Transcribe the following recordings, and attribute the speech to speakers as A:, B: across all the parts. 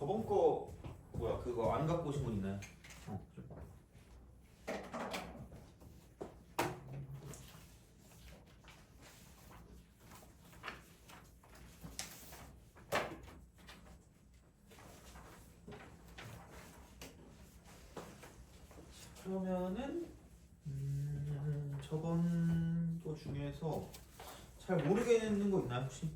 A: 저번 거 뭐야 그거 안 갖고 오신 분 있나요? 그러면은 저번 거 중에서 잘 모르겠는 거 있나요 혹시?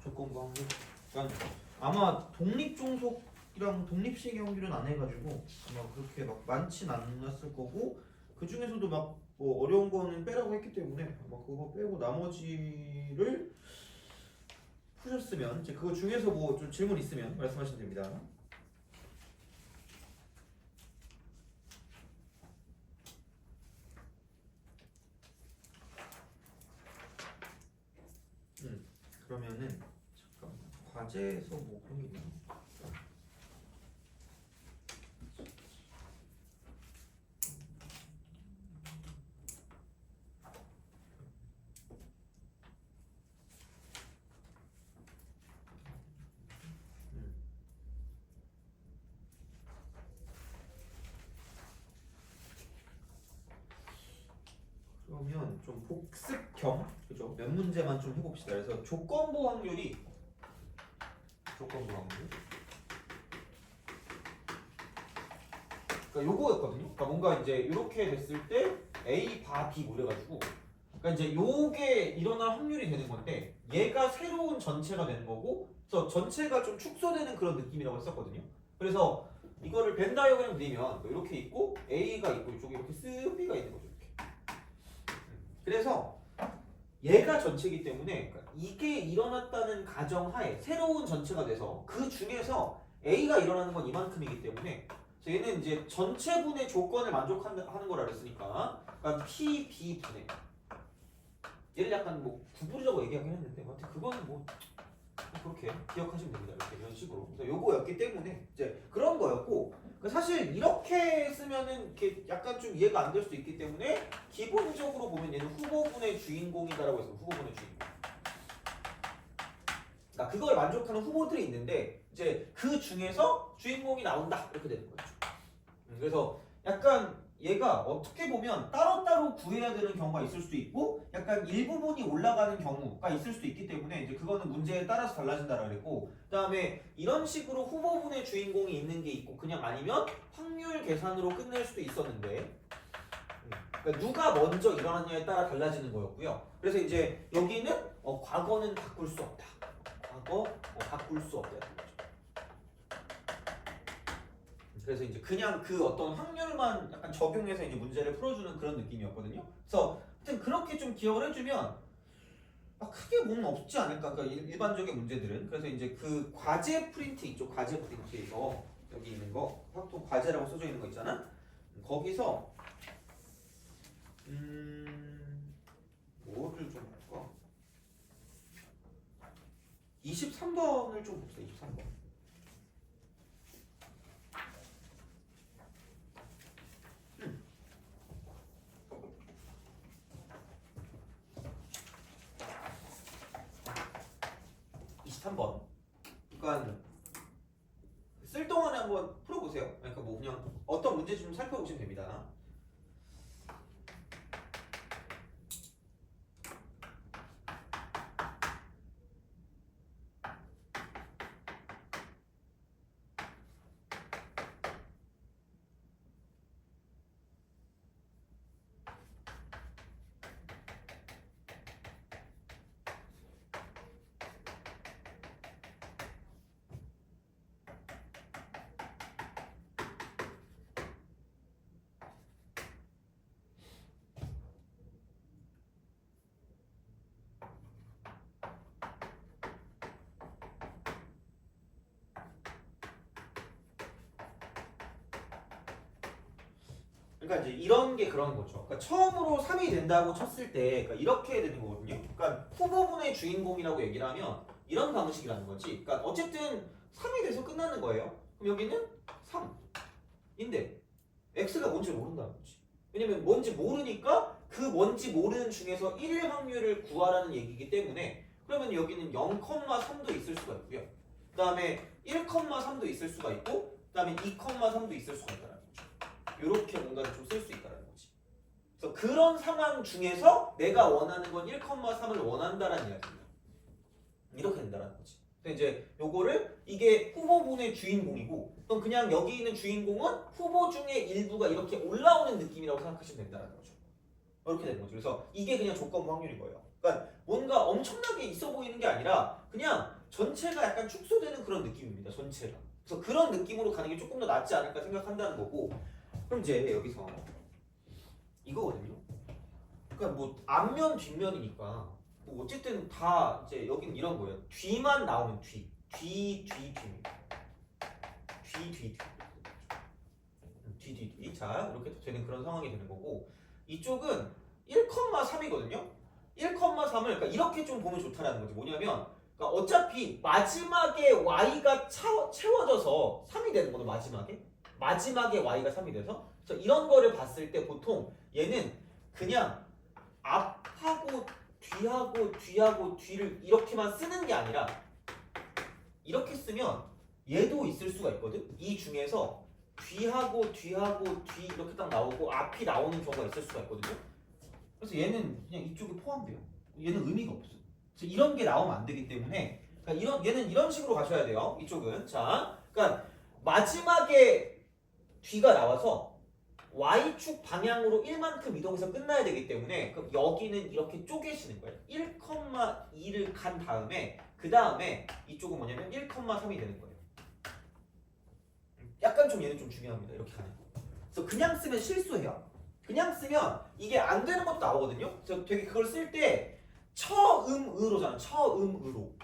A: 조건부 확률? 그러니까 아마 독립종속이랑 독립식 확률은 안 해가지고 아마 그렇게 막 많진 않았을 거고 그 중에서도 막 뭐 어려운 거는 빼라고 했기 때문에 아마 그거 빼고 나머지를 푸셨으면 이제 그거 중에서 뭐 좀 질문 있으면 말씀하시면 됩니다. 그러면은 잠깐만 과제에서 뭐 그런 게 있나? 그러면 좀 복습형 그죠? 몇 문제만 좀 해봅시다. 그래서 조건부 확률 그러니까 요거였거든요. 그러니까 뭔가 이제 이렇게 됐을 때 A 바 B 뭐 이래가지고 그러니까 이제 요게 일어날 확률이 되는 건데 얘가 새로운 전체가 되는 거고 그래서 전체가 좀 축소되는 그런 느낌이라고 했었거든요. 그래서 이거를 벤 다이어그램 그리면 이렇게 있고 A가 있고 이쪽에 이렇게 쓱 B가 있는 거죠. 이렇게. 그래서 얘가 전체이기 때문에 이게 일어났다는 가정하에 새로운 전체가 돼서 그 중에서 A가 일어나는 건 이만큼이기 때문에 얘는 이제 전체분의 조건을 만족하는 거라 그랬으니까 그러니까 P, B 분의 얘를 약간 뭐 구부리자고 얘기하긴 했는데 아무튼 그거는 뭐 그렇게 기억하시면 됩니다. 이렇게 이런 식으로. 그래서 요거였기 때문에 이제 그런 거였고 사실 이렇게 쓰면은 이렇게 약간 좀 이해가 안 될 수도 있기 때문에 기본적으로 보면 얘는 후보군의 주인공이다라고 해서 후보군의 주인공. 그러니까 그걸 만족하는 후보들이 있는데 이제 그 중에서 주인공이 나온다 이렇게 되는 거죠. 그래서 약간 얘가 어떻게 보면 따로따로 구해야 되는 경우가 있을 수도 있고 약간 일부분이 올라가는 경우가 있을 수도 있기 때문에 이제 그거는 문제에 따라서 달라진다라고 그랬고 그 다음에 이런 식으로 후보군의 주인공이 있는 게 있고 그냥 아니면 확률 계산으로 끝낼 수도 있었는데 그러니까 누가 먼저 일어났냐에 따라 달라지는 거였고요. 그래서 이제 여기는 과거는 바꿀 수 없다. 과거 바꿀 수 없다. 그래서 이제 그냥 그 어떤 확률만 약간 적용해서 이제 문제를 풀어주는 그런 느낌이었거든요. 그래서 하여튼 그렇게 좀 기억을 해주면 크게 뭐는 없지 않을까. 그러니까 일반적인 문제들은. 그래서 이제 그 과제 프린트 있죠. 과제 프린트에서 여기 있는 거 확통 과제라고 써져 있는 거 있잖아. 거기서 뭐를 좀 할까? 23번을 좀 봅시다. 23번. 한번 그러니까 쓸 동안에 한번 풀어보세요. 그러니까 뭐 그냥 어떤 문제인지 좀 살펴보시면 됩니다. 그러니까 이제 이런 게 그런 거죠. 그러니까 처음으로 3이 된다고 쳤을 때 그러니까 이렇게 되는 거거든요. 그러니까 후보군의 주인공이라고 얘기를 하면 이런 방식이라는 거지. 그러니까 어쨌든 3이 돼서 끝나는 거예요. 그럼 여기는 3인데 x가 뭔지 모른다는 거지. 왜냐면 뭔지 모르니까 그 뭔지 모르는 중에서 1일 확률을 구하라는 얘기이기 때문에 그러면 여기는 0,3도 있을 수가 있고요. 그 다음에 1,3도 있을 수가 있고 그 다음에 2,3도 있을 수가 있다는 거죠. 이렇게 뭔가를 좀 쓸 수 있다는 거지. 그래서 그런 상황 중에서 내가 원하는 건 1,3을 원한다라는 이야기입니다. 이렇게 된다는 거지. 근데 이제 요거를 이게 후보군의 주인공이고 그럼 그냥 여기 있는 주인공은 후보 중에 일부가 이렇게 올라오는 느낌이라고 생각하시면 된다는 거죠. 이렇게 되는 거죠. 그래서 이게 그냥 조건부 확률인 거예요. 그러니까 뭔가 엄청나게 있어 보이는 게 아니라 그냥 전체가 약간 축소되는 그런 느낌입니다. 전체가. 그래서 그런 느낌으로 가는 게 조금 더 낫지 않을까 생각한다는 거고. 그럼 이제 여기서 이거거든요. 그러니까 뭐 앞면 뒷면이니까 뭐 어쨌든 다 이제 여긴 이런 거예요. 뒤만 나오면 뒤입니다. 뒤. 자 이렇게 되는 그런 상황이 되는 거고 이쪽은 1,3이거든요. 1,3을 그러니까 이렇게 좀 보면 좋다라는 거지. 뭐냐면 그러니까 어차피 마지막에 y가 채워져서 3이 되는 거죠. 마지막에 y가 3이 돼서 그래서 이런 거를 봤을 때 보통 얘는 그냥 앞하고 뒤하고 뒤를 이렇게만 쓰는 게 아니라 이렇게 쓰면 얘도 있을 수가 있거든. 이 중에서 뒤하고 뒤 이렇게 딱 나오고 앞이 나오는 경우가 있을 수가 있거든요. 그래서 얘는 그냥 이쪽에 포함돼요. 얘는 의미가 없어. 그래서 이런 게 나오면 안 되기 때문에 그러니까 얘는 이런 식으로 가셔야 돼요. 이쪽은 자, 그러니까 마지막에 뒤가 나와서 y축 방향으로 1만큼 이동해서 끝나야 되기 때문에 그럼 여기는 이렇게 쪼개시는 거예요. 1,2를 간 다음에 그 다음에 이쪽은 뭐냐면 1,3이 되는 거예요. 약간 좀 얘는 좀 중요합니다. 이렇게 가는 거. 그래서 그냥 쓰면 실수해요. 그냥 쓰면 이게 안 되는 것도 나오거든요. 그래서 되게 그걸 쓸 때 처음으로잖아. 처음으로.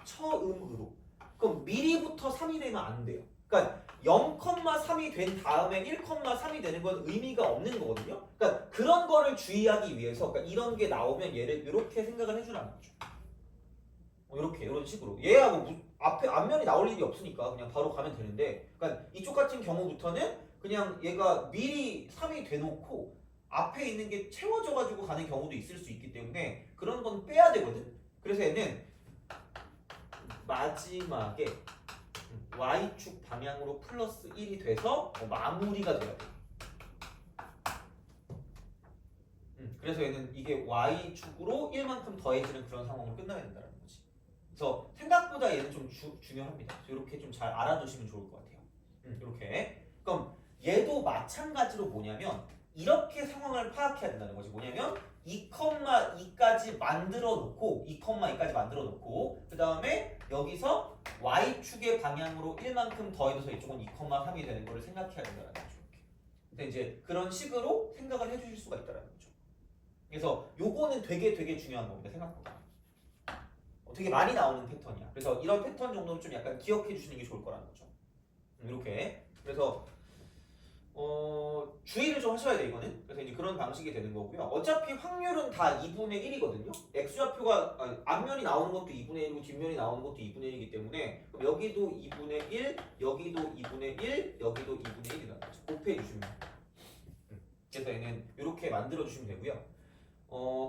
A: 그럼 미리부터 3이 되면 안 돼요. 그러니까 0,3이 된 다음에 1,3이 되는 건 의미가 없는 거거든요. 그러니까 그런 거를 주의하기 위해서 그러니까 이런 게 나오면 얘를 이렇게 생각을 해주라는 거죠. 이렇게 이런 식으로 얘야 뭐 앞에 앞면이 나올 일이 없으니까 그냥 바로 가면 되는데 그러니까 이쪽 같은 경우부터는 그냥 얘가 미리 3이 돼놓고 앞에 있는 게 채워져 가지고 가는 경우도 있을 수 있기 때문에 그런 건 빼야 되거든. 그래서 얘는 마지막에 y축 방향으로 플러스 1이 돼서 마무리가 돼야 돼. 그래서 얘는 이게 y축으로 1만큼 더해지는 그런 상황으로 끝나야 된다는 거지. 그래서 생각보다 얘는 좀 중요합니다. 이렇게 좀 잘 알아두시면 좋을 것 같아요. 이렇게. 그럼 얘도 마찬가지로 뭐냐면 이렇게 상황을 파악해야 된다는 거지. 뭐냐면 2,2까지 만들어 놓고 그 다음에 여기서 y축의 방향으로 1만큼 더해져서 이쪽은 2,3이 되는 거를 생각해야 된다는 거죠. 이렇게. 근데 이제 그런 식으로 생각을 해주실 수가 있다는 거죠. 그래서 요거는 되게 중요한 겁니다. 생각보다. 되게 많이 나오는 패턴이야. 그래서 이런 패턴 정도는 좀 약간 기억해 주시는 게 좋을 거라는 거죠. 이렇게. 그래서 주의를 좀 하셔야 돼 이거는. 그래서 이제 그런 방식이 되는 거고요. 어차피 확률은 다 2분의 1이거든요. x좌표가 앞면이 나오는 것도 2분의 1이고 뒷면이 나오는 것도 2분의 1이기 때문에 그럼 여기도 2분의 1, 여기도 2분의 1, 여기도 2분의 1이라는 거죠. 곱해 주시면 돼요. 그래서 얘는 이렇게 만들어 주시면 되고요.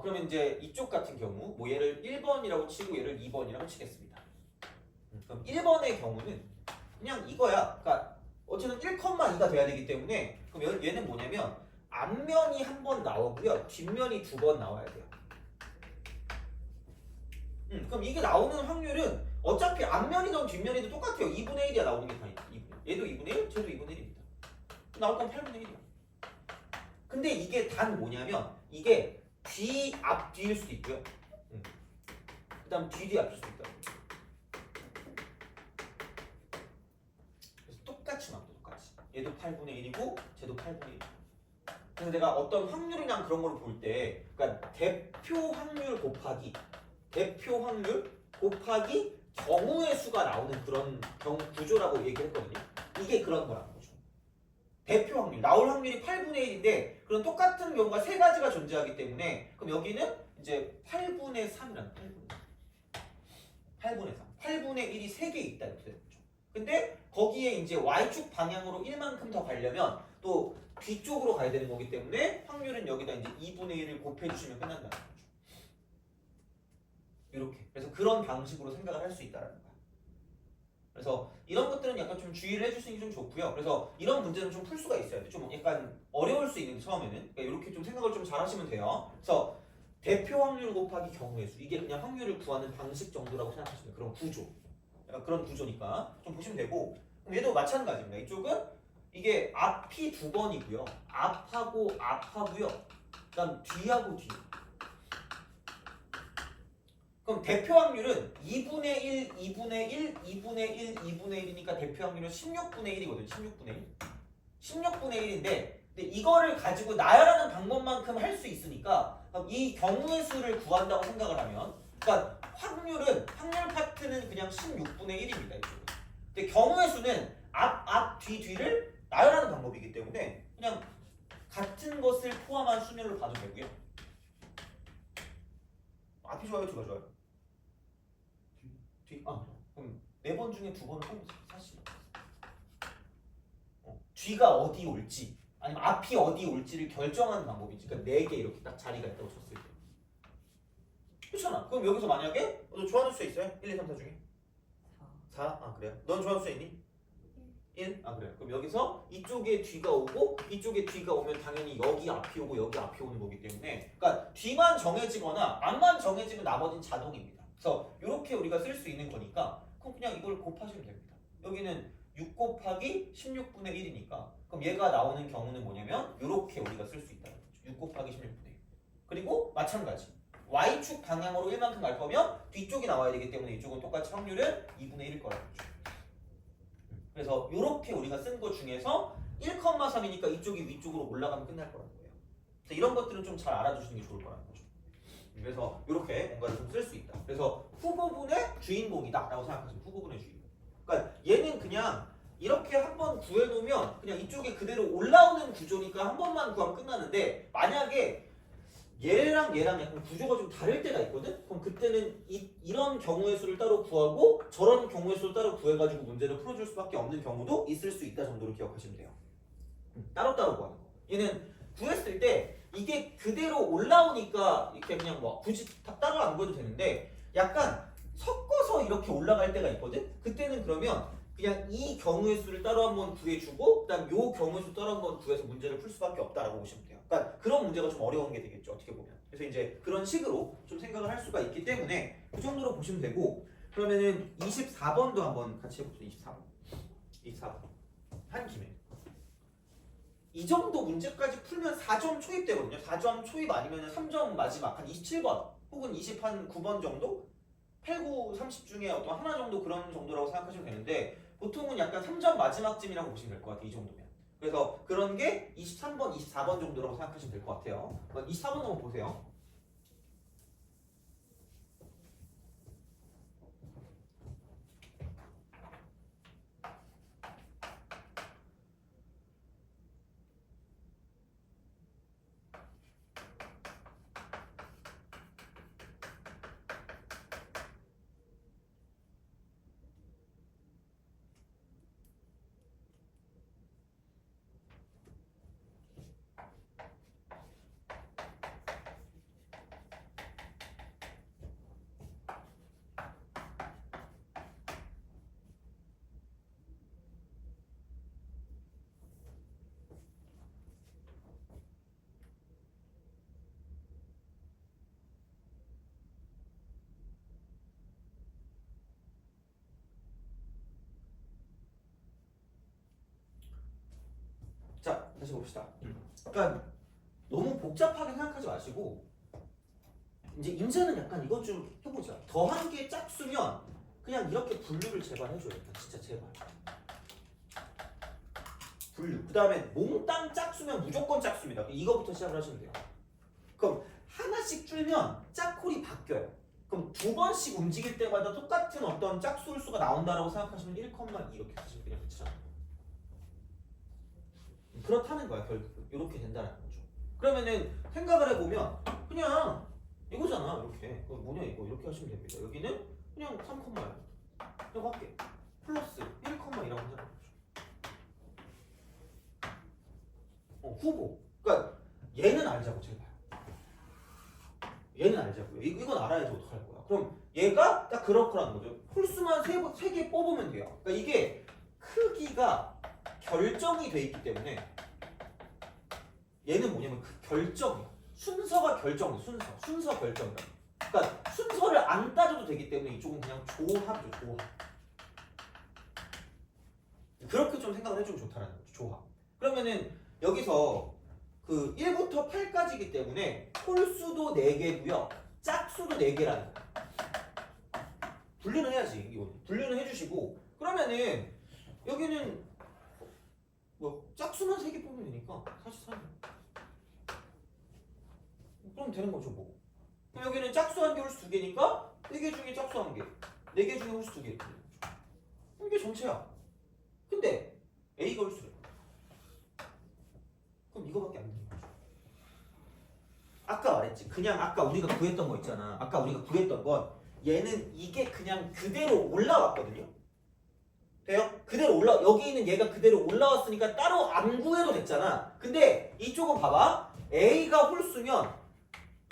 A: 그러면 이제 이쪽 같은 경우 뭐 얘를 1번이라고 치고 얘를 2번이라고 치겠습니다. 그럼 1번의 경우는 그냥 이거야. 그러니까 어쨌든 1,2가 돼야 되기 때문에 그럼 얘는 뭐냐면 앞면이 한 번 나오고요. 뒷면이 2번 나와야 돼요. 그럼 이게 나오는 확률은 어차피 앞면이든 뒷면이든 똑같아요. 2분의 1이야 나오는 게 다. 얘도 2분의 1, 쟤도 2분의 1입니다. 나올 건 8분의 1이야. 근데 이게 단 뭐냐면 이게 뒤일 수도 있고요. 그 다음 뒤 앞일 수도 있다. 그래서 똑같이 나옵니다. 똑같이. 얘도 8분의 1이고 쟤도 8분의 1이고. 그래서 내가 어떤 확률이랑 그런 걸 볼 때 그러니까 대표 확률 곱하기 경우의 수가 나오는 그런 구조라고 얘기했거든요. 이게 그런 거라는 거죠. 대표 확률, 나올 확률이 8분의 1인데 그런 똑같은 경우가 세 가지가 존재하기 때문에 그럼 여기는 이제 8분의 3이라는 8분의 1이 3개 있다 이렇게 되는 거죠. 근데 거기에 이제 y축 방향으로 1만큼 더 가려면 또 뒤쪽으로 가야 되는 거기 때문에 확률은 여기다 이제 2분의 1을 곱해주시면 끝난다는 거죠. 이렇게. 그래서 그런 방식으로 생각을 할 수 있다는 거야. 그래서 이런 것들은 약간 좀 주의를 해주시는 게 좀 좋고요. 그래서 이런 문제는 좀 풀 수가 있어야 돼. 좀 약간 어려울 수 있는 처음에는. 그러니까 이렇게 좀 생각을 좀 잘하시면 돼요. 그래서 대표 확률 곱하기 경우의 수. 이게 그냥 확률을 구하는 방식 정도라고 생각하시면 돼요. 그런 구조. 약간 그런 구조니까 좀 보시면 되고. 그럼 얘도 마찬가지입니다. 이쪽은 이게 앞이 두 번이고요. 앞하고 앞하고요. 그다음 뒤하고 뒤. 그럼 대표 확률은 2분의 1, 2분의 1, 2분의 1, 2분의 1이니까 대표 확률은 16분의 1이거든요. 16분의 1. 16분의 1인데 근데 이거를 가지고 나열하는 방법만큼 할 수 있으니까 그럼 이 경우의 수를 구한다고 생각을 하면 그러니까 확률 파트는 그냥 16분의 1입니다. 이쪽은. 근데 경우의 수는 앞, 뒤, 뒤를 나열하는 방법이기 때문에 그냥 같은 것을 포함한 수열로 봐도 되고요. 앞이 좋아요, 뒤가 좋아요? 뒤? 그럼 4번 중에 2번은 사실 뒤가 어디 올지 아니면 앞이 어디 올지를 결정하는 방법이지. 그러니까 4개 이렇게 딱 자리가 있다고 쳤을 때 그렇잖아. 그럼 여기서 만약에 너 좋아하는 수 있어요? 1, 2, 3, 4 중에? 4? 아 그래요? 넌 좋아하는 수 있니? 1? 아 그래요. 그럼 여기서 이쪽에 뒤가 오고 이쪽에 뒤가 오면 당연히 여기 앞이 오고 여기 앞이 오는 거기 때문에 그러니까 뒤만 정해지거나 앞만 정해지면 나머지는 자동입니다. 그래서 이렇게 우리가 쓸 수 있는 거니까 그럼 그냥 이걸 곱하시면 됩니다. 여기는 6 곱하기 16분의 1이니까 그럼 얘가 나오는 경우는 뭐냐면 이렇게 우리가 쓸 수 있다는 거죠. 6 곱하기 16분의 1. 그리고 마찬가지 Y축 방향으로 1만큼 갈 거면 뒤쪽이 나와야 되기 때문에 이쪽은 똑같이 확률은 2분의 1일 거라는 거죠. 그래서 이렇게 우리가 쓴 것 중에서 1,3이니까 이쪽이 위쪽으로 올라가면 끝날 거라는 거예요. 그래서 이런 것들은 좀 잘 알아주시는 게 좋을 거라는 거죠. 그래서 이렇게 뭔가를 좀 쓸 수 있다. 그래서 후보분의 주인공이다 라고 생각하시면 후보분의 주인공. 그러니까 얘는 그냥 이렇게 한번 구해놓으면 그냥 이쪽에 그대로 올라오는 구조니까 한 번만 구하면 끝나는데 만약에 얘랑 약간 구조가 좀 다를 때가 있거든? 그럼 그때는 이런 경우의 수를 따로 구하고 저런 경우의 수를 따로 구해가지고 문제를 풀어줄 수밖에 없는 경우도 있을 수 있다 정도로 기억하시면 돼요. 따로따로 구하는 거. 얘는 구했을 때 이게 그대로 올라오니까 이렇게 그냥 뭐 굳이 따로 안 구해도 되는데 약간 섞어서 이렇게 올라갈 때가 있거든? 그때는 그러면 그냥 이 경우의 수를 따로 한번 구해주고 그다음 요 경우의 수 따로 한번 구해서 문제를 풀 수밖에 없다라고 보시면 돼요. 그러니까 그런 문제가 좀 어려운 게 되겠죠. 어떻게 보면. 그래서 이제 그런 식으로 좀 생각을 할 수가 있기 때문에 그 정도로 보시면 되고 그러면은 24번도 한번 같이 해봅시다. 24번. 한 김에. 이 정도 문제까지 풀면 4점 초입되거든요. 4점 초입 아니면 3점 마지막 한 27번 혹은 29번 정도? 8, 9, 30 중에 어떤 하나 정도 그런 정도라고 생각하시면 되는데 보통은 약간 3점 마지막쯤이라고 보시면 될 것 같아요. 이 정도면. 그래서 그런 게 23번, 24번 정도라고 생각하시면 될 것 같아요. 24번 한번 보세요. 자, 다시 봅시다. 그러니까 너무 복잡하게 생각하지 마시고 이제 임자는 약간 이것 좀 해보자. 더한 게 짝수면 그냥 이렇게 분류를 제발 해줘야겠다. 진짜 제발. 분류. 그 다음에 몽땅 짝수면 무조건 짝수입니다. 이거부터 시작을 하시면 돼요. 그럼 하나씩 줄면 짝콜이 바뀌어요. 그럼 2번씩 움직일 때마다 똑같은 어떤 짝수일 수가 나온다라고 생각하시면 1,2 이렇게 사실 그냥 그치잖아요. 그렇다는 거야 결국. 이렇게 된다는 거죠. 그러면은 생각을 해보면 그냥 이거잖아. 이렇게 뭐냐 이거 이렇게 하시면 됩니다. 여기는 그냥 3,0 이거 할게. 플러스 1,이라고 하자는 거죠. 후보. 그러니까 얘는 알자고 제발. 얘는 알자고요. 이건 알아야지 어떡할 거야. 그럼 얘가 딱 그렇거라는 거죠. 홀수만 세 개 뽑으면 돼요. 그러니까 이게 크기가 결정이 돼 있기 때문에 얘는 뭐냐면 그 결정이야. 순서가 결정돼. 순서 결정이야. 그러니까 순서를 안 따져도 되기 때문에 이쪽은 그냥 조합이죠. 조합. 그렇게 좀 생각을 해주면 좋다라는 거죠. 조합. 그러면은 여기서 그 1부터 8까지이기 때문에 홀수도 4개고요. 짝수도 4개라는 거예요. 분류는 해야지. 이거 분류는 해주시고 그러면은 여기는 뭐 짝수만 3개 뽑으면 되니까 43. 그럼 되는 거죠 뭐. 그럼 여기는 짝수 1개 홀수 2개니까 4개 중에 짝수 1개 4개 중에 홀수 2개 이게 전체야. 근데 A가 홀수래. 그럼 이거밖에 안 되는 거죠. 아까 말했지. 그냥 아까 우리가 구했던 거 있잖아. 아까 우리가 구했던 건 얘는 이게 그냥 그대로 올라왔거든요. 돼요? 그대로 여기 있는 얘가 그대로 올라왔으니까 따로 안 구해도 됐잖아. 근데 이쪽은 봐봐. A가 홀수면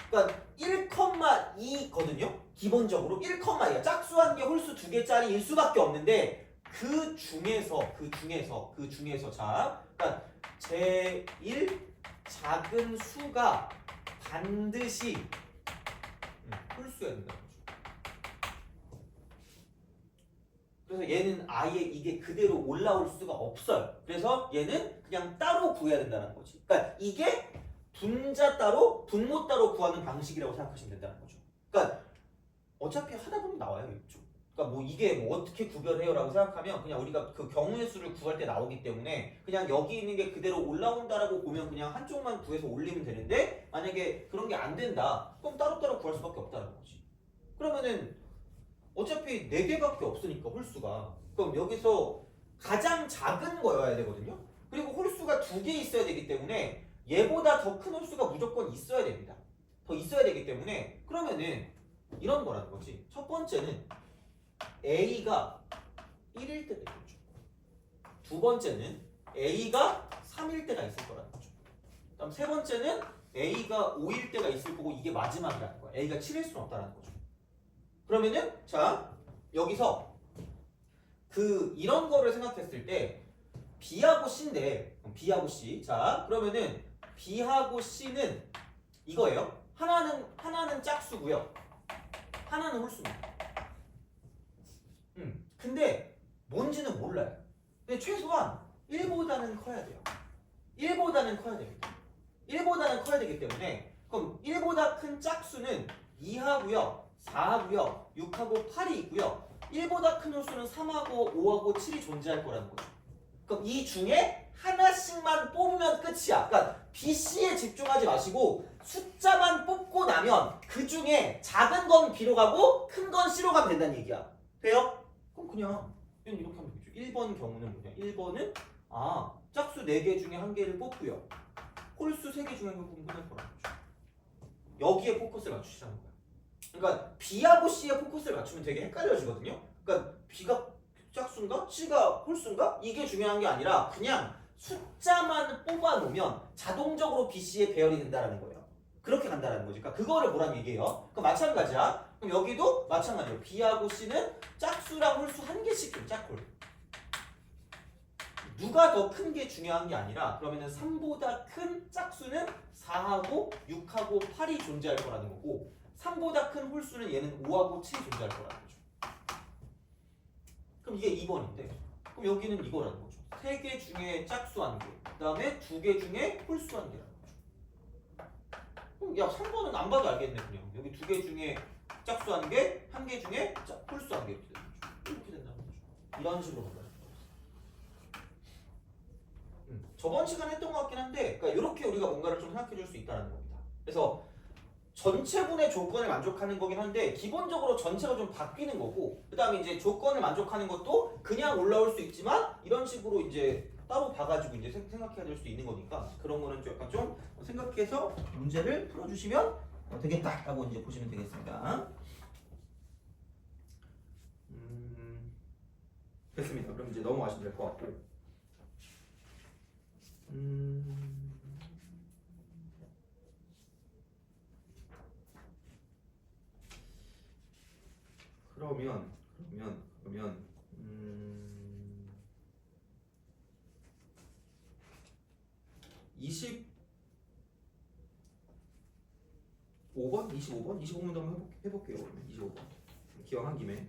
A: 그러니까 1,2거든요. 기본적으로 1,2야. 짝수 1개 홀수 2개짜리일 수밖에 없는데 그 중에서 자, 그러니까 제일 작은 수가 반드시 홀수여야 된다는 거죠. 그래서 얘는 아예 이게 그대로 올라올 수가 없어요. 그래서 얘는 그냥 따로 구해야 된다는 거지. 그러니까 이게 분자 따로, 분모 따로 구하는 방식이라고 생각하시면 된다는 거죠. 그러니까 어차피 하다 보면 나와요, 이쪽. 그러니까 뭐 이게 뭐 어떻게 구별해요라고 생각하면 그냥 우리가 그 경우의 수를 구할 때 나오기 때문에 그냥 여기 있는 게 그대로 올라온다라고 보면 그냥 한쪽만 구해서 올리면 되는데 만약에 그런 게 안 된다, 그럼 따로따로 구할 수밖에 없다는 거지. 그러면은 어차피 4개밖에 없으니까 홀수가 그럼 여기서 가장 작은 거여야 되거든요. 그리고 홀수가 2개 있어야 되기 때문에 얘보다 더 큰 홀수가 무조건 있어야 됩니다. 더 있어야 되기 때문에 그러면은 이런 거라는 거지. 첫 번째는 A가 1일 때가 있겠죠. 두 번째는 A가 3일 때가 있을 거라는 거죠. 그다음 세 번째는 A가 5일 때가 있을 거고 이게 마지막이라는 거야. A가 7일 수는 없다는 거죠. 그러면은 자 여기서 그 이런 거를 생각했을 때 B하고 C인데 B하고 C 자 그러면은 B하고 C는 이거예요. 하나는 짝수고요. 하나는 홀수입니다. 근데 뭔지는 몰라요. 근데 최소한 1보다는 커야 돼요. 1보다는 커야 됩니다. 1보다는 커야 되기 때문에 그럼 1보다 큰 짝수는 2하고요. 4하고요. 6하고 8이 있고요. 1보다 큰 홀수는 3하고 5하고 7이 존재할 거라는 거죠. 그럼 이 중에 하나씩만 뽑으면 끝이야. 그러니까 BC에 집중하지 마시고 숫자만 뽑고 나면 그 중에 작은 건 B로 가고 큰 건 C로 가면 된다는 얘기야. 돼요? 그럼 그냥 이렇게 하면 되겠죠. 1번 경우는 뭐냐? 1번은 짝수 4개 중에 1개를 뽑고요. 홀수 3개 중에 1개 뽑으면 끝날 거라는 거죠. 여기에 포커스를 맞추시라는 거야. 그러니까 B하고 C에 포커스를 맞추면 되게 헷갈려지거든요. 그러니까 B가 짝수인가? C가 홀수인가? 이게 중요한 게 아니라 그냥 숫자만 뽑아놓으면 자동적으로 B, C에 배열이 된다는 거예요. 그렇게 간다는 거지. 그러니까 그거를 뭐라는 얘기예요. 그럼 마찬가지야. 그럼 여기도 마찬가지예요. B하고 C는 짝수랑 홀수 1개씩 짝홀. 누가 더 큰 게 중요한 게 아니라 그러면은 3보다 큰 짝수는 4하고 6하고 8이 존재할 거라는 거고 3보다 큰 홀수는 얘는 5하고 7이 존재할 거라는 거죠. 그럼 이게 2번인데 그럼 여기는 이거라는 거죠. 3개 중에 짝수 1개 그 다음에 2개 중에 홀수 1개라는 거죠. 그럼 야 3번은 안 봐도 알겠네. 그냥 여기 2개 중에 짝수 1개 1개 중에 홀수 1개 이렇게 되는 거죠. 이렇게 된다는 거죠. 이런 식으로 본다는 거죠. 저번 시간에 했던 것 같긴 한데 그러니까 이렇게 우리가 뭔가를 좀 생각해 줄 수 있다는 겁니다. 그래서 전체분의 조건을 만족하는 거긴 한데 기본적으로 전체가 좀 바뀌는 거고 그 다음에 이제 조건을 만족하는 것도 그냥 올라올 수 있지만 이런 식으로 이제 따로 봐가지고 이제 생각해야 될 수도 있는 거니까 그런 거는 약간 좀 생각해서 문제를 풀어주시면 되겠다라고 이제 보시면 되겠습니다. 됐습니다. 그럼 이제 넘어가시면 될 것 같고. 그러면 그러면 25번? 25번도 한번 해볼게요. 25번. 기왕한 김에.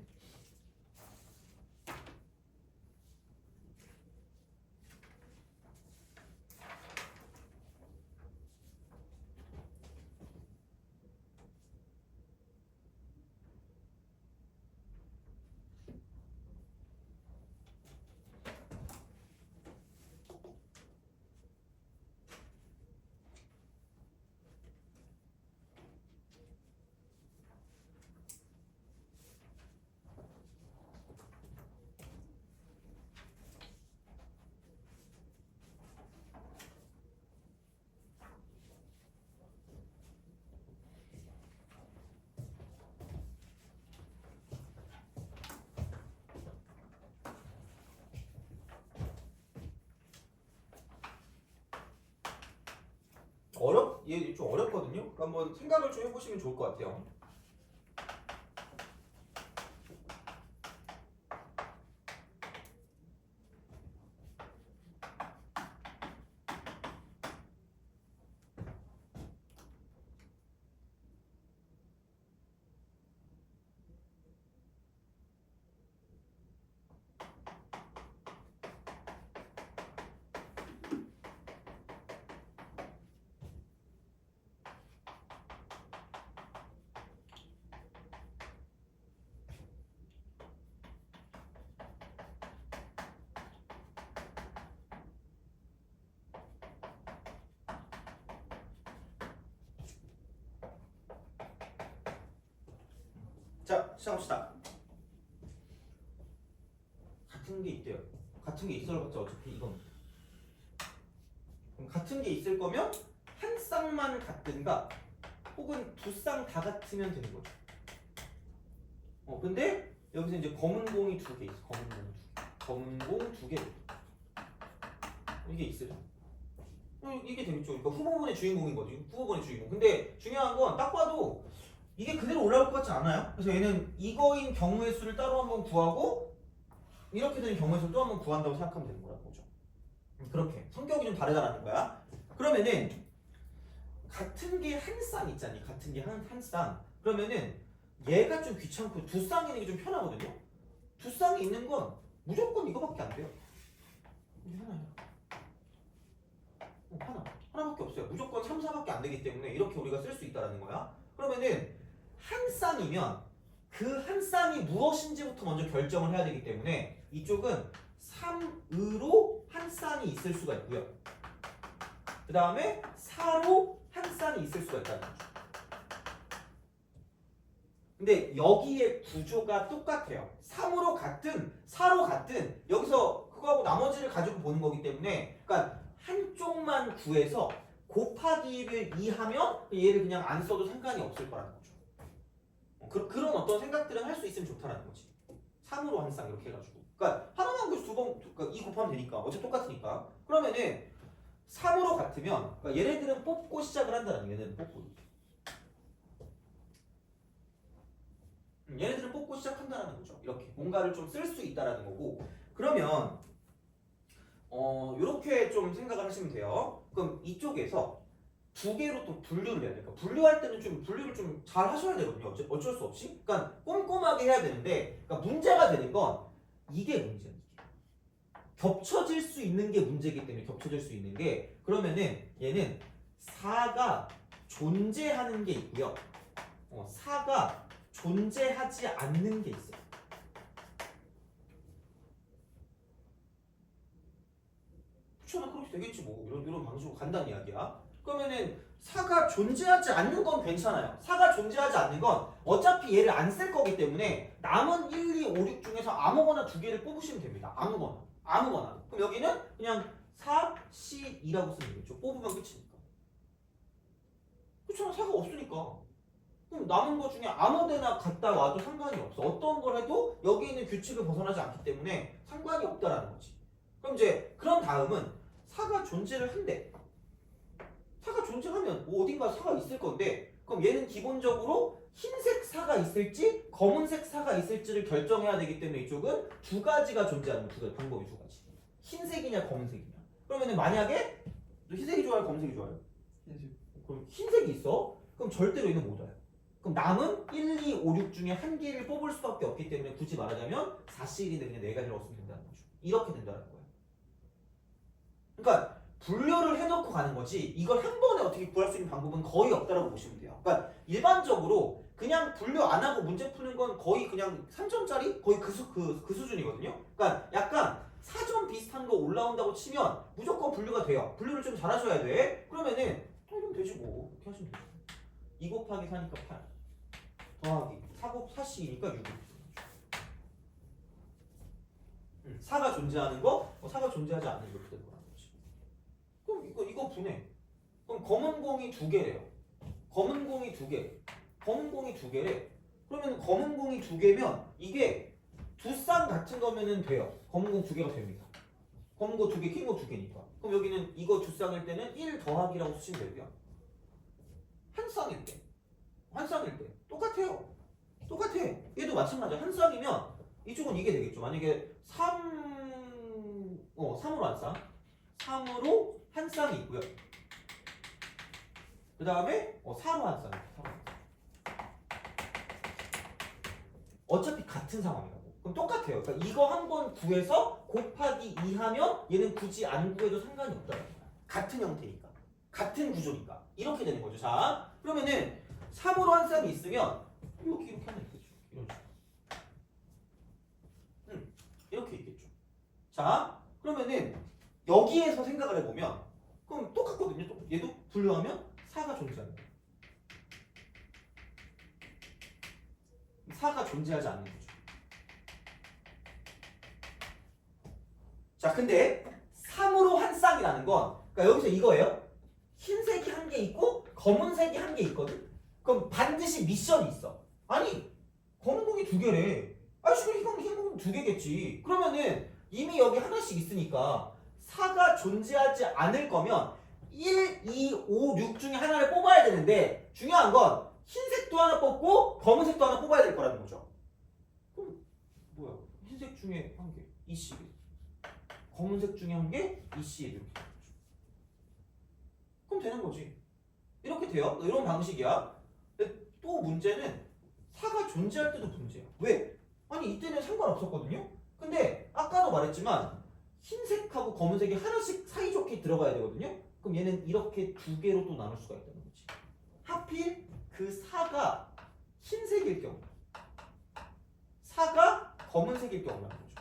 A: 얘 좀 어렵거든요. 그러니까 한번 생각을 좀 해보시면 좋을 것 같아요. 자, 시작합시다. 같은 게 있대요. 같은 게 있어봤자 어차피 이건. 그럼 같은 게 있을 거면 한 쌍만 같든가 혹은 두 쌍 다 같으면 되는 거죠. 근데 여기서 이제 검은 공이 두 개 있어. 검은 공 두 개. 이게 있으죠. 이게 되겠죠. 그러니까 후보본의 주인공인 거지. 후보본의 주인공. 근데 중요한 건 딱 봐도 이게 그대로 올라올 것 같지 않아요? 그래서 얘는 이거인 경우의 수를 따로 한번 구하고 이렇게 되는 경우의 수를 또 한번 구한다고 생각하면 되는 거라고 보죠. 그렇게 성격이 좀 다르다라는 거야. 그러면은 같은 게 한 쌍 있잖니. 같은 게 한 쌍. 그러면은 얘가 좀 귀찮고 두 쌍이 있는 게 좀 편하거든요. 두 쌍이 있는 건 무조건 이거밖에 안 돼요. 이게 하나야. 하나밖에 없어요. 무조건 3, 4밖에 안 되기 때문에 이렇게 우리가 쓸 수 있다라는 거야. 그러면은 한 쌍이면 그 한 쌍이 무엇인지부터 먼저 결정을 해야 되기 때문에 이쪽은 3으로 한 쌍이 있을 수가 있고요. 그 다음에 4로 한 쌍이 있을 수가 있다는 거죠. 근데 여기에 구조가 똑같아요. 3으로 같든 4로 같든 여기서 그거하고 나머지를 가지고 보는 거기 때문에 그러니까 한쪽만 구해서 곱하기를 2 하면 얘를 그냥 안 써도 상관이 없을 거라는 거죠. 그런 어떤 생각들은 할 수 있으면 좋다라는 거지. 3으로 한 쌍 이렇게 해가지고. 그러니까 하나만 구해서 두 번, 그러니까 2 곱하면 되니까 어차피 똑같으니까. 그러면은 3으로 같으면 그러니까 얘네들은 뽑고 시작을 한다는 거야. 얘네들은 뽑고. 얘네들은 뽑고 시작한다는 거죠. 이렇게 뭔가를 좀 쓸 수 있다라는 거고. 그러면 이렇게 좀 생각을 하시면 돼요. 그럼 이쪽에서 두 개로 또 분류를 해야 돼요. 그러니까 분류할 때는 좀 분류를 좀 잘 하셔야 되거든요. 어쩔 수 없이. 그러니까 꼼꼼하게 해야 되는데, 그러니까 문제가 되는 건 이게 문제야. 겹쳐질 수 있는 게 문제이기 때문에 겹쳐질 수 있는 게 그러면은 얘는 4가 존재하는 게 있고요. 4가 존재하지 않는 게 있어요. 그렇잖아, 그렇게 되겠지 뭐. 이런 방식으로 간다는 이야기야. 그러면은 4가 존재하지 않는 건 괜찮아요. 4가 존재하지 않는 건 어차피 얘를 안 쓸 거기 때문에 남은 1, 2, 5, 6 중에서 아무거나 두 개를 뽑으시면 됩니다. 아무거나. 그럼 여기는 그냥 4, C, 2라고 쓰면 되겠죠. 뽑으면 끝이니까. 그렇잖아, 4가 없으니까. 그럼 남은 것 중에 아무 데나 갔다 와도 상관이 없어. 어떤 걸 해도 여기 있는 규칙을 벗어나지 않기 때문에 상관이 없다라는 거지. 그럼 이제 그런 다음은 4가 존재를 한대. 4가 존재하면 뭐 어딘가 4가 있을 건데 그럼 얘는 기본적으로 흰색 사가 있을지 검은색 사가 있을지를 결정해야 되기 때문에 이쪽은 두 가지가 존재하는 방법이 두 가지. 흰색이냐 검은색이냐. 그러면은 만약에 너 흰색이 좋아요, 검은색이 좋아요?
B: 흰색.
A: 그럼 흰색이 있어? 그럼 절대로 얘는 못 와요. 그럼 남은 1, 2, 5, 6 중에 한 개를 뽑을 수밖에 없기 때문에 굳이 말하자면 4C인데 그냥 네 가지를 얻으면 된다는 거죠. 이렇게 된다는 거예요. 그러니까 분류를 해놓고 가는 거지 이걸 한 번에 어떻게 구할 수 있는 방법은 거의 없다라고 보시면 돼요. 그러니까 일반적으로 그냥 분류 안 하고 문제 푸는 건 거의 그냥 3점짜리? 거의 그 수준이거든요. 그러니까 약간 사점 비슷한 거 올라온다고 치면 무조건 분류가 돼요. 분류를 좀 잘하셔야 돼. 그러면은 이러면 되지 뭐. 이렇게 하시면 돼요. 2 곱하기 4니까 8 더하기 4C이니까 6. 4가 존재하는 거, 4가 존재하지 않는 거 이렇게 되는 거라는 거지. 그럼 이거 분해. 그럼 검은 공이 2개래요. 검은 공이 2개. 검은 공이 2개래. 그러면 검은 공이 2개면 이게 두 쌍 같은 거면은 돼요. 검은 공 2개가 됩니다. 검은 거 2개, 흰 거 2개니까. 그럼 여기는 이거 두 쌍일 때는 1 더하기라고 쓰시면 되고요. 한 쌍일 때. 한 쌍일 때. 똑같아요. 똑같아. 얘도 마찬가지야. 한 쌍이면 이쪽은 이게 되겠죠. 만약에 3으로 한 쌍. 3으로 한 쌍이 있고요. 그 다음에 4로 한 쌍. 어차피 같은 상황이라고. 그럼 똑같아요. 그러니까 이거 한 번 구해서 곱하기 2 하면 얘는 굳이 안 구해도 상관이 없다는 거야. 같은 형태니까. 같은 구조니까. 이렇게 되는 거죠. 자, 그러면은 3으로 한 쌍이 있으면 이렇게 하나 있겠죠. 이런 식으로. 이렇게 있겠죠. 자, 그러면은 여기에서 생각을 해보면 그럼 똑같거든요. 얘도 분류하면 4가 존재하는 거예요. 4가 존재하지 않는 거죠. 자, 근데 3으로 한 쌍이라는 건 그러니까 여기서 이거예요. 흰색이 한 개 있고 검은색이 한 개 있거든. 그럼 반드시 미션이 있어. 아니, 검은 공이 2개래. 아니, 지금 흰 공은 2개겠지. 그러면은 이미 여기 하나씩 있으니까 4가 존재하지 않을 거면 1, 2, 5, 6 중에 하나를 뽑아야 되는데 중요한 건 흰색도 하나 뽑고 검은색도 하나 뽑아야 될 거라는 거죠. 그럼 뭐야? 흰색 중에 한 개, 2C. 검은색 중에 한 개, 2C 이렇게. 그럼 되는 거지. 이렇게 돼요. 이런 방식이야. 근데 또 문제는 4가 존재할 때도 문제야. 왜? 아니 이때는 상관없었거든요. 근데 아까도 말했지만 흰색하고 검은색이 하나씩 사이좋게 들어가야 되거든요. 그럼 얘는 이렇게 2개로 또 나눌 수가 있다는 거지. 하필 그 4가 흰색일 경우 4가 검은색일 경우라는 거죠.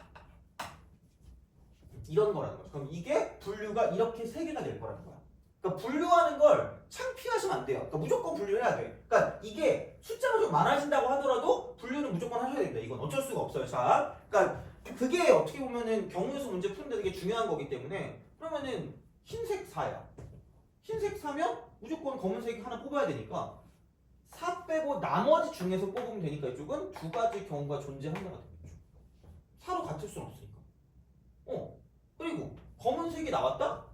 A: 이런 거라는 거죠. 그럼 이게 분류가 이렇게 3개가 될 거라는 거야. 그러니까 분류하는 걸 창피하시면 안 돼요. 그러니까 무조건 분류해야 돼. 그러니까 이게 숫자가 좀 많아진다고 하더라도 분류는 무조건 하셔야 됩니다. 이건 어쩔 수가 없어요. 자, 그러니까 그게 어떻게 보면은 경우에서 문제 푸는데 되게 중요한 거기 때문에 그러면은 흰색 4야. 흰색 4면 무조건 검은색이 하나 뽑아야 되니까 4 빼고 나머지 중에서 뽑으면 되니까 이쪽은 두 가지 경우가 존재한다가 되겠죠. 4로 같을 수는 없으니까. 그리고 검은색이 나왔다?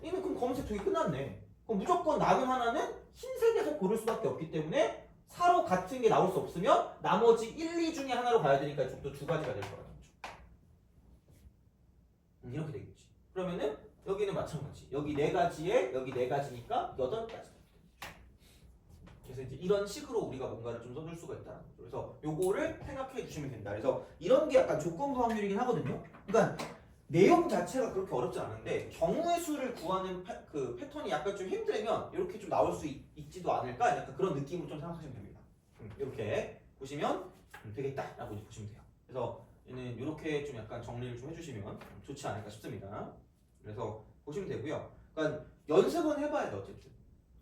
A: 이는 그럼 검은색 2개 끝났네. 그럼 무조건 남은 하나는 흰색에서 고를 수밖에 없기 때문에 4로 같은 게 나올 수 없으면 나머지 1, 2 중에 하나로 가야 되니까 이쪽도 두 가지가 될 거라는 거죠. 이렇게 되겠지. 그러면은 여기는 마찬가지. 여기 4가지에 여기 4가지니까 8가지. 그래서 이제 이런 식으로 우리가 뭔가를 좀 써줄 수가 있다는 거죠. 그래서 요거를 생각해 주시면 된다. 그래서 이런 게 약간 조건부 확률이긴 하거든요. 그러니까 내용 자체가 그렇게 어렵지 않은데 경우의 수를 구하는 그 패턴이 약간 좀 힘들면 이렇게 좀 나올 수 있지도 않을까? 약간 그런 느낌으로 좀 생각하시면 됩니다. 이렇게 보시면 되겠다라고 보시면 돼요. 그래서 얘는 이렇게 좀 약간 정리를 좀 해주시면 좋지 않을까 싶습니다. 그래서 보시면 되고요. 그러니까 연습은 해봐야 돼 어쨌든.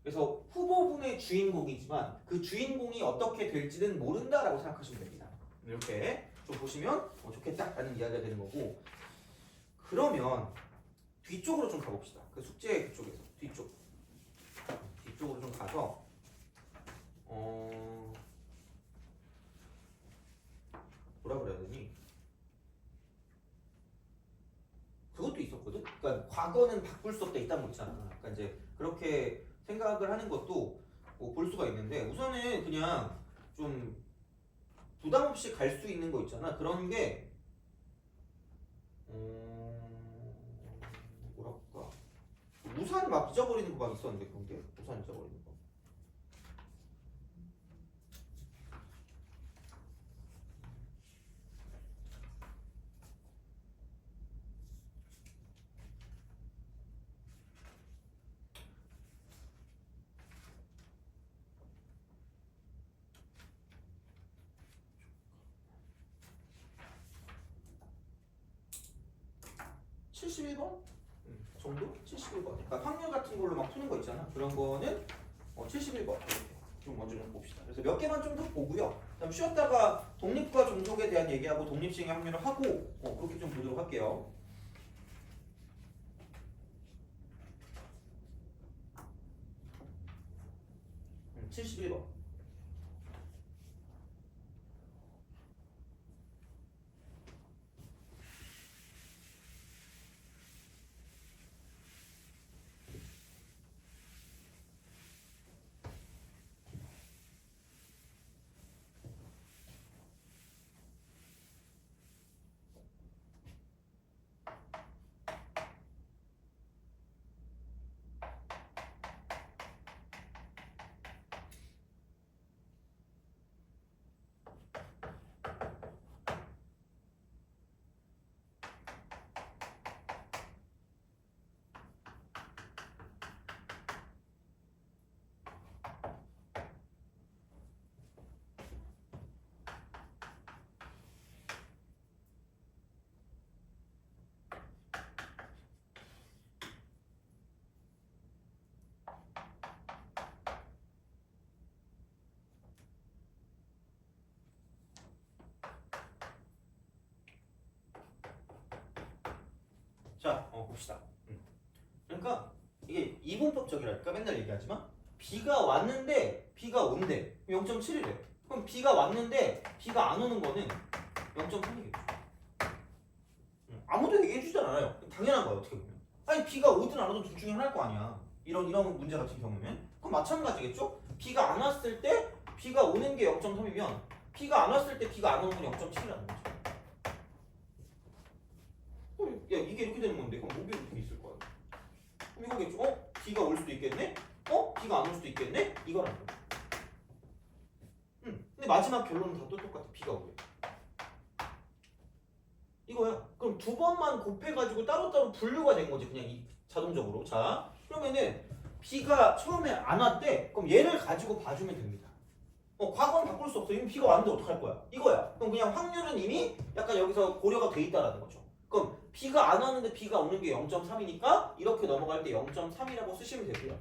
A: 그래서 후보군의 주인공이지만 그 주인공이 어떻게 될지는 모른다라고 생각하시면 됩니다. 이렇게 좀 보시면 좋겠다라는 이야기가 되는 거고. 그러면 뒤쪽으로 좀 가봅시다. 그 숙제 그쪽에서 뒤쪽으로 좀 가서 뭐라 그래야 되니? 그것도 있었거든. 그러니까 과거는 바꿀 수 없다 이딴 거 있잖아. 그러니까 이제 그렇게 생각을 하는 것도 볼 수가 있는데 우선은 그냥 좀 부담 없이 갈 수 있는 거 있잖아. 그런 게 뭐랄까 우산 막 잊어버리는 거 막 있었는데 그런 게 우산 잊어버리는 거. 71번 정도? 71번. 그러니까 확률 같은 걸로 막 푸는 거 있잖아. 그런 거는 71번. 이렇게 좀 먼저 좀 봅시다. 그래서 몇 개만 좀 더 보고요. 그다음 쉬었다가 독립과 종속에 대한 얘기하고 독립시행의 확률을 하고 그렇게 좀 보도록 할게요. 71번. 자, 봅시다. 그러니까 이게 이분법적이랄까 맨날 얘기하지만 B가 왔는데 B가 온대. 0.7이래. 그럼 B가 왔는데 B가 안 오는 거는 0.3이겠죠. 아무도 얘기해주지 않아요. 당연한 거야 어떻게 보면. 아니 B가 오든 안 오든 둘 중에 하나일 거 아니야. 이런 문제 같은 경우면 그럼 마찬가지겠죠. B가 안 왔을 때 B가 오는 게 0.3이면 B가 안 왔을 때 B가 안 오는 건 0.7이라는 거죠. 야 이게 이렇게 되는 건데 그럼 목이 이렇게 있을 거야. 그럼 이거겠죠? B가 올 수도 있겠네? B가 안 올 수도 있겠네? 이거라는 거야. 근데 마지막 결론은 다 또 똑같아. B가 오래. 이거야. 그럼 두 번만 곱해가지고 따로따로 분류가 된 거지 그냥 자동적으로. 자 그러면은 B가 처음에 안 왔대. 그럼 얘를 가지고 봐주면 됩니다. 과거는 바꿀 수 없어. 이미 B가 왔는데 어떡할 거야? 이거야. 그럼 그냥 확률은 이미 약간 여기서 고려가 돼 있다라는 거죠. 그럼 B가 안 왔는데 B가 오는 게 0.3이니까 이렇게 넘어갈 때 0.3이라고 쓰시면 되고요.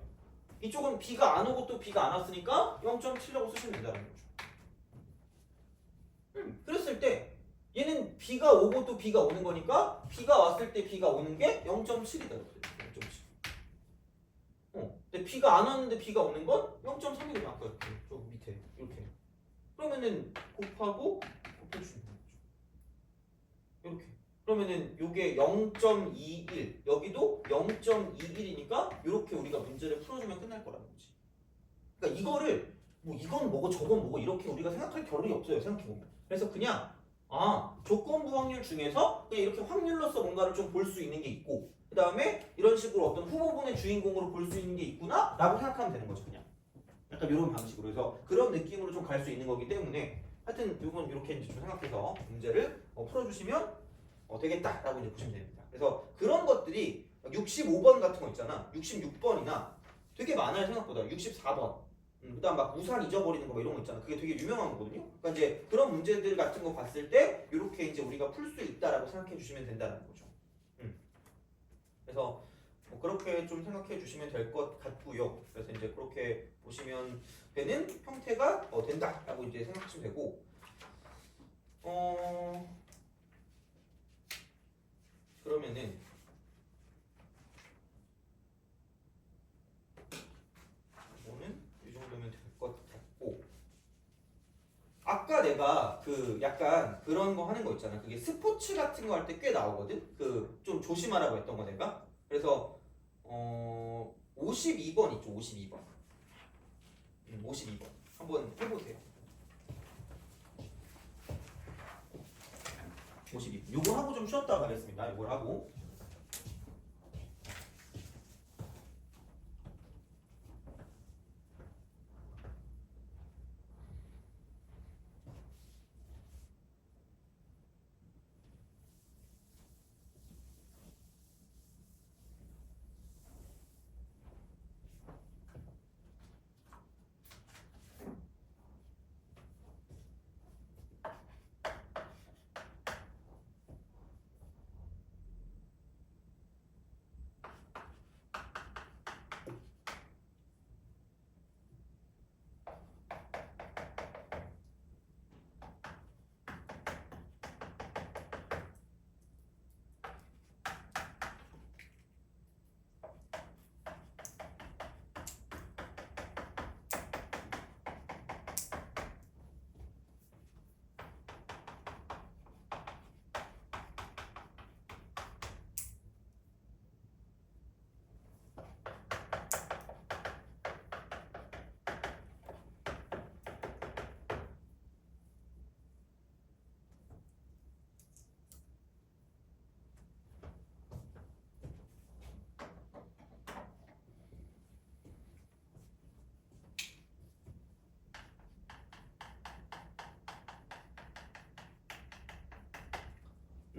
A: 이쪽은 B가 안 오고 또 B가 안 왔으니까 0.7이라고 쓰시면 된다는 거죠. 그랬을 때 얘는 B가 오고 또 B가 오는 거니까 B가 왔을 때 B가 오는 게 0.7이다. 0.7. 근데 B가 안 왔는데 B가 오는 건 0.3이거든요. 아까 이렇게 저 밑에 이렇게. 그러면은 곱하고 곱해주시면 되는 거죠. 이렇게. 그러면은 요게 0.21 여기도 0.21이니까 이렇게 우리가 문제를 풀어주면 끝날 거라는 거지. 그러니까 이거를 뭐 이건 뭐고 저건 뭐고 이렇게 우리가 생각할 겨를이 없어요. 생각해보면. 그래서 그냥 조건부 확률 중에서 그냥 이렇게 확률로서 뭔가를 좀 볼 수 있는 게 있고 그 다음에 이런 식으로 어떤 후보군의 주인공으로 볼 수 있는 게 있구나 라고 생각하면 되는 거죠. 그냥 약간 이런 방식으로 해서 그런 느낌으로 좀 갈 수 있는 거기 때문에 하여튼 이건 이렇게 이제 좀 생각해서 문제를 풀어주시면 되겠다라고 이제 보시면 됩니다. 그래서 그런 것들이 65번 같은 거 있잖아. 66번이나 되게 많아요 생각보다. 64번. 그다음 막 우산 잊어버리는 거 이런 거 있잖아. 그게 되게 유명한 거거든요. 그러니까 이제 그런 문제들 같은 거 봤을 때 이렇게 이제 우리가 풀 수 있다라고 생각해 주시면 된다는 거죠. 그래서 그렇게 좀 생각해 주시면 될 것 같고요. 그래서 이제 그렇게 보시면 되는 형태가 된다라고 이제 생각하시면 되고. 그러면은 이거는 이 정도면 될 것 같고 아까 내가 그 약간 그런 거 하는 거 있잖아. 그게 스포츠 같은 거 할 때 꽤 나오거든. 그 좀 조심하라고 했던 거 내가. 그래서 52번 있죠. 52번. 52번 한번 해보세요. 52번 요거 하고 좀 쉬었다 가겠습니다. 요걸 하고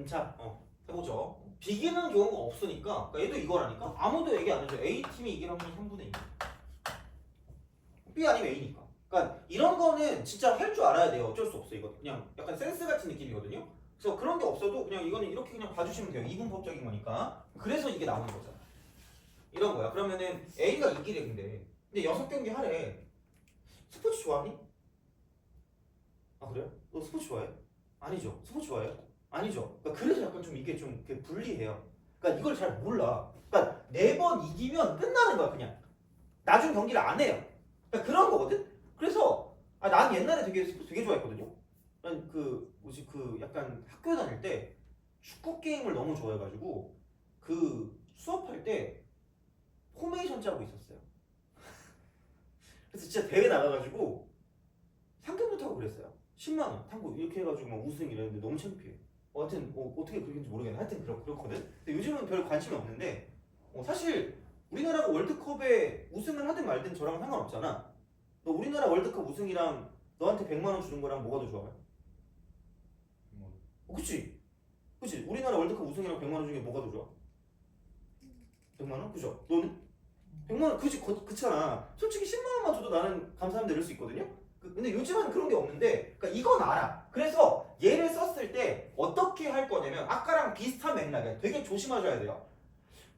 A: 자, 해보죠. 비기는 경우가 없으니까 그러니까 얘도 이거라니까 아무도 얘기 안 해줘. A팀이 이길 확률이 3분의 2. B 아니면 A니까. 그러니까 이런 거는 진짜 할 줄 알아야 돼요. 어쩔 수 없어. 이거 그냥 약간 센스 같은 느낌이거든요. 그래서 그런 게 없어도 그냥 이거는 이렇게 그냥 봐주시면 돼요. 이분법적인 거니까. 그래서 이게 나오는 거잖아. 이런 거야. 그러면은 A가 이기래 근데 6경기 하래. 스포츠 좋아하니? 아 그래요? 너 스포츠 좋아해? 아니죠. 스포츠 좋아해요? 아니죠. 그러니까 그래서 약간 좀 이게 좀 이렇게 불리해요. 그러니까 이걸 잘 몰라. 그러니까 4번 이기면 끝나는 거야 그냥. 나중 경기를 안 해요. 그러니까 그런 거거든. 그래서 난 옛날에 되게 스포츠 되게 좋아했거든요. 난 그 약간 학교 다닐 때 축구 게임을 너무 좋아해가지고 그 수업할 때 포메이션 짜고 있었어요. 그래서 진짜 대회 나가가지고 상금도 타고 그랬어요. 10만 원 타고 이렇게 해가지고 막 우승 이랬는데 너무 창피해. 하여튼 어떻게 그렇게인지 모르겠네. 하여튼 그렇거든. 근데 요즘은 별 관심이 없는데 사실 우리나라가 월드컵에 우승을 하든 말든 저랑은 상관없잖아. 너 우리나라 월드컵 우승이랑 너한테 100만 원 주는 거랑 뭐가 더 좋아해? 그치? 그치? 우리나라 월드컵 우승이랑 100만 원 중에 뭐가 더 좋아? 100만 원? 그죠? 너는? 100만 원 그치? 그렇잖아. 솔직히 10만 원만 줘도 나는 감사합니다 이럴 수 있거든요. 근데 요즘은 그런 게 없는데 그러니까 이건 알아. 그래서 얘를 썼을 때 어떻게 할 거냐면 아까랑 비슷한 맥락이야. 되게 조심하셔야 돼요.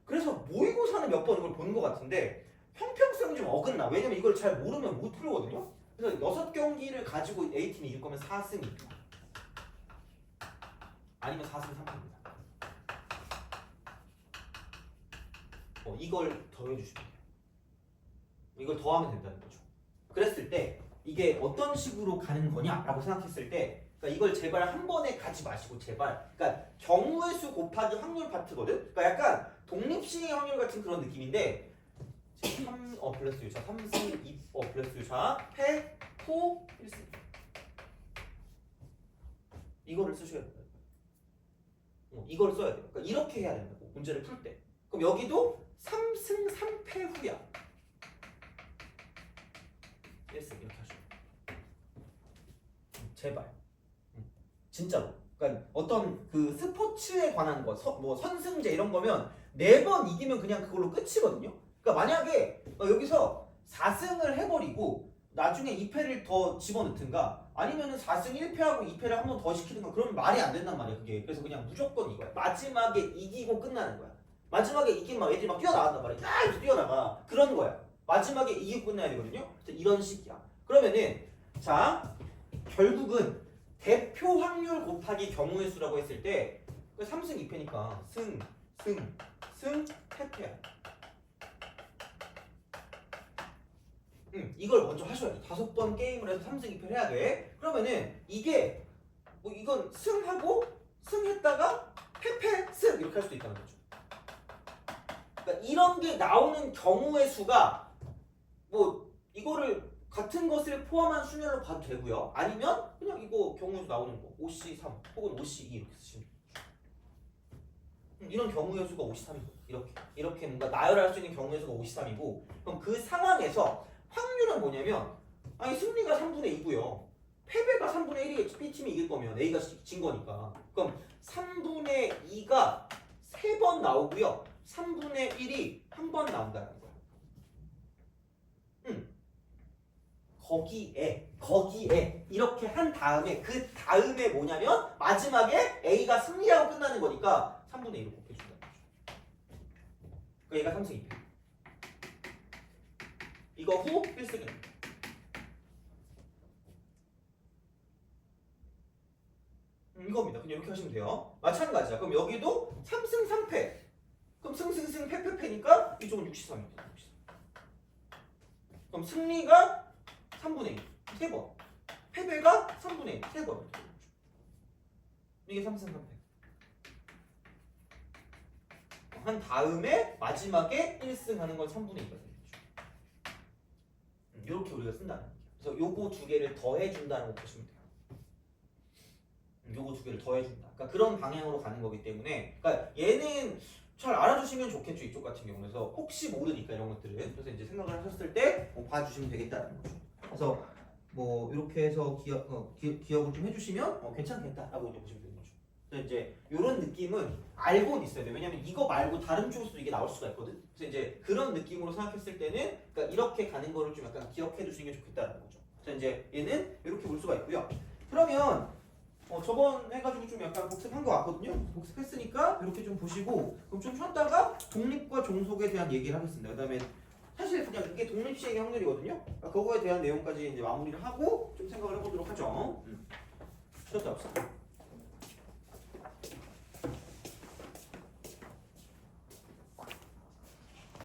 A: 그래서 모의고사는 몇 번 이걸 보는 것 같은데 형평성이 좀 어긋나. 왜냐면 이걸 잘 모르면 못 풀거든요. 그래서 6경기를 가지고 A팀이 이길 거면 4승 2패 아니면 4승 3패입니다. 이걸 더해주시면 돼요. 이걸 더하면 된다는 거죠. 그랬을 때 이게 어떤 식으로 가는 거냐라고 생각했을 때 그러니까 이걸 제발 한 번에 가지 마시고 제발 그러니까 경우의 수 곱하기 확률 파트거든. 그러니까 약간 독립시행의 확률 같은 그런 느낌인데 3 플러스 유차 3승 2 플러스 유차 패 후 1승 이거를 쓰셔야 된다. 이걸 써야 돼요. 그러니까 이렇게 해야 된다고 문제를 풀 때. 그럼 여기도 3승 3패 후야. 1승 이렇게 하셔. 제발. 진짜로. 그러니까 어떤 그 스포츠에 관한 거, 뭐 선승제 이런 거면 4번 이기면 그냥 그걸로 끝이거든요. 그러니까 만약에 여기서 4승을 해버리고 나중에 2패를 더 집어넣든가 아니면은 4승 1패하고 2패를 한 번 더 시키든가 그러면 말이 안 된단 말이야 그게. 그래서 그냥 무조건 이거야. 마지막에 이기고 끝나는 거야. 마지막에 이기면 막 애들이 막 뛰어나간단 말이야. 야! 이렇게 뛰어나가. 그런 거야. 마지막에 이기고 끝나야 되거든요. 그래서 이런 식이야. 그러면은 자 결국은 대표 확률 곱하기 경우의 수라고 했을 때 3승 2패니까 승, 패패야. 이걸 먼저 하셔야 돼. 5번 게임을 해서 3승 2패를 해야 돼. 그러면은 이게 뭐 이건 승하고 승했다가 패패 승 이렇게 할 수도 있다는 거죠. 그러니까 이런 게 나오는 경우의 수가 뭐 이거를 같은 것을 포함한 수열로 봐도 되고요. 아니면 그냥 이거 경우에서 나오는 거 OC3 혹은 OC2 이렇게 쓰시면 돼요. 이런 경우의 수가 53이고 이렇게 뭔가 나열할 수 있는 경우의 수가 53이고 그럼 그 상황에서 확률은 뭐냐면 아니 승리가 3분의 2고요. 패배가 3분의 1이겠지. B팀이 이길 거면 A가 진 거니까. 그럼 3분의 2가 3번 나오고요. 3분의 1이 한 번 나온다는 거야. 거기에 이렇게 한 다음에 그 다음에 뭐냐면 마지막에 A가 승리하고 끝나는 거니까 3분의 1을 곱해준다는 거죠. 그러니까 얘가 3승 2패. 이거 후 1승입니다. 이겁니다. 그냥 이렇게 하시면 돼요. 마찬가지야. 그럼 여기도 3승 3패. 그럼 승승승 패패패니까 이쪽은 63입니다. 그럼 승리가 3분의 1, 3번. 패배가 3분의 1, 3번. 이게 3승 3패. 한 다음에 마지막에 1승 하는 건 3분의 2가 되겠죠. 이렇게 우리가 쓴다는 얘기예요. 그래서 요거 두 개를 더해준다는 거 보시면 돼요. 요거 두 개를 더해준다. 그러니까 그런 방향으로 가는 거기 때문에 그러니까 얘는 잘 알아주시면 좋겠죠. 이쪽 같은 경우에서 혹시 모르니까 이런 것들은 그래서 이제 생각을 하셨을 때 봐주시면 되겠다는 거죠. 그래서 뭐 이렇게 해서 기억을 좀 해주시면 괜찮겠다라고 이제 보시면 되는 거죠. 그래서 이제 이런 느낌은 알고는 있어야 돼요. 왜냐면 이거 말고 다른 쪽에서도 이게 나올 수가 있거든. 그래서 이제 그런 느낌으로 생각했을 때는 그러니까 이렇게 가는 거를 좀 약간 기억해 두시는 게 좋겠다는 거죠. 그래서 이제 얘는 이렇게 볼 수가 있고요. 그러면 저번 해가지고 좀 약간 복습한 것 같거든요. 복습했으니까 이렇게 좀 보시고 그럼 좀 쉬었다가 독립과 종속에 대한 얘기를 하겠습니다. 그다음에 사실 그냥 이게 독립시행의 확률이거든요. 그러니까 그거에 대한 내용까지 이제 마무리를 하고 좀 생각을 해보도록 하죠. 쉬었다 합시다.